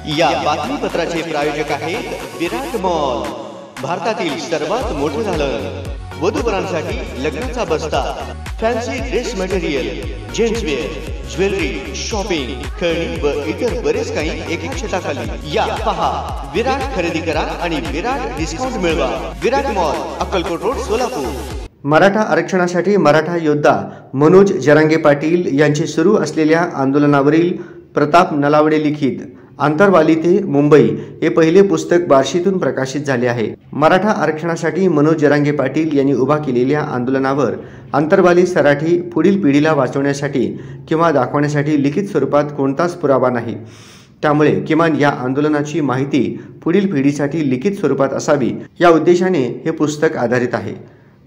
या बातमीपत्राचे प्रायोजक आहेत विराट मॉल, भारतातील सर्वात मोठे दालन, वधूवरांसाठी लग्नाचा बस्ता, fancy dress material, gentswear, jewellery, shopping, खेळणी व इतर बरेच काही एका छताखाली। या पहा, विराट खरेदी करा आणि विराट डिस्काउंट मिळवा। विराट मॉल, अक्कलकोट रोड, सोलापूर। मराठा आरक्षणासाठी मराठा योद्धा मनोज जरांगे पाटील यांचे सुरू असलेल्या आंदोलनावरील प्रताप नलावडे लिखित आंतरवाली ते मुंबई हे पहिले पुस्तक बार्शीतून प्रकाशित झाले आहे। मराठा आरक्षणासाठी मनोज जरांगे पाटील यांनी उभा केलेल्या आंदोलनावर आंतरवाली सराठी पुढील पिढीला वाचवण्यासाठी किंवा दाखवण्यासाठी लिखित स्वरूपात कोणताच पुरावा नाही। त्यामुळे किमान या आंदोलनाची माहिती पुढील पिढीसाठी लिखित स्वरूपात असावी या उद्देशाने हे पुस्तक आधारित आहे।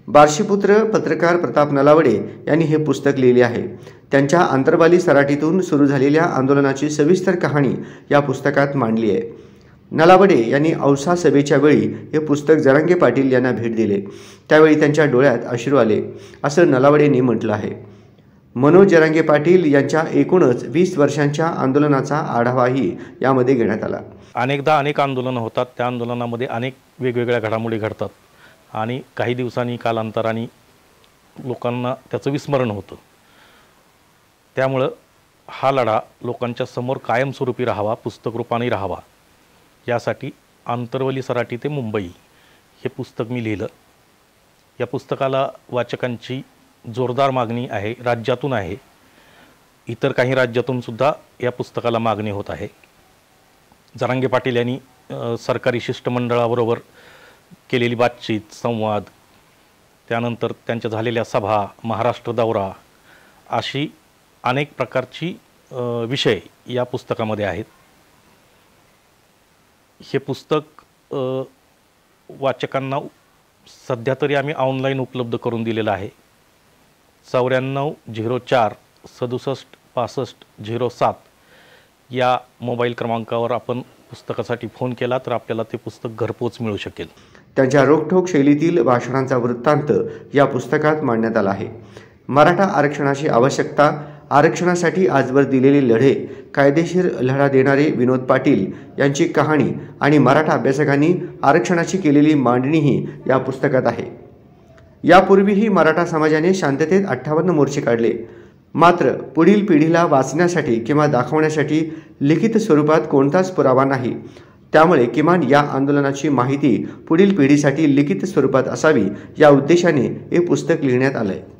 बार्शीपुत्र पत्रकार प्रताप नलावडे यांनी हे पुस्तक लिहिले आहे। त्यांच्या आंतरवाली सराटीतून सुरू झालेल्या आंदोलनाची सविस्तर कहाणी या पुस्तकात मांडली आहे। नलावडे यांनी औसा सभेच्या वेळी हे पुस्तक जरांगे पाटील यांना भेट दिले, त्यावेळी त्यांच्या डोळ्यात अश्रू आले, असं नलावडेंनी म्हटलं आहे। मनोज जरांगे पाटील यांच्या एकूणच 20 वर्षांच्या आंदोलनाचा आढावाही यामध्ये घेण्यात आला। अनेकदा अनेक आंदोलनं होतात, त्या आंदोलनामध्ये अनेक वेगवेगळ्या घडामोडी घडतात आणि काही दिवसांनी कालांतराने लोकांना त्याचं विस्मरण होतं। त्यामुळं हा लढा लोकांच्या समोर कायमस्वरूपी राहावा, पुस्तक रूपाने राहावा, यासाठी आंतरवली सराटी ते मुंबई हे पुस्तक मी लिहिलं। या पुस्तकाला वाचकांची जोरदार मागणी आहे, राज्यातून आहे, इतर काही राज्यातून सुद्धा या पुस्तकाला मागणी होत आहे। जरांगे पाटील यांनी सरकारी शिष्टमंडळाबरोबर केलेली बातचीत, संवाद, त्यानंतर त्यांच्या झालेल्या सभा, महाराष्ट्र दौरा, अशी अनेक प्रकारची विषय या पुस्तकामध्ये आहेत। हे पुस्तक वाचकांना सध्या तरी आम्ही ऑनलाईन उपलब्ध करून दिलेलं आहे। 9404 67 65 07 या मोबाईल क्रमांकावर आपण पुस्तकासाठी फोन केला तर आपल्याला ते पुस्तक घरपोच मिळू शकेल। त्यांच्या रोखठोक शैलीतील भाषणांचा वृत्तांत या पुस्तकात मांडण्यात आला आहे। मराठा आरक्षणाची आवश्यकता, आरक्षणासाठी आजवर दिलेले लढे, कायदेशीर लढा देणारे विनोद पाटील यांची कहाणी आणि मराठा अभ्यासकांनी आरक्षणाची केलेली मांडणीही या पुस्तकात आहे। यापूर्वीही मराठा समाजाने शांततेत 58 मोर्चे काढले, मात्र पुढील पिढीला वाचण्यासाठी किंवा दाखवण्यासाठी लिखित स्वरूपात कोणताच पुरावा नाही। त्यामुळे किमान या आंदोलनाची माहिती पुढील पिढीसाठी लिखित स्वरूपात असावी या उद्देशाने हे पुस्तक लिहिण्यात आले आहे।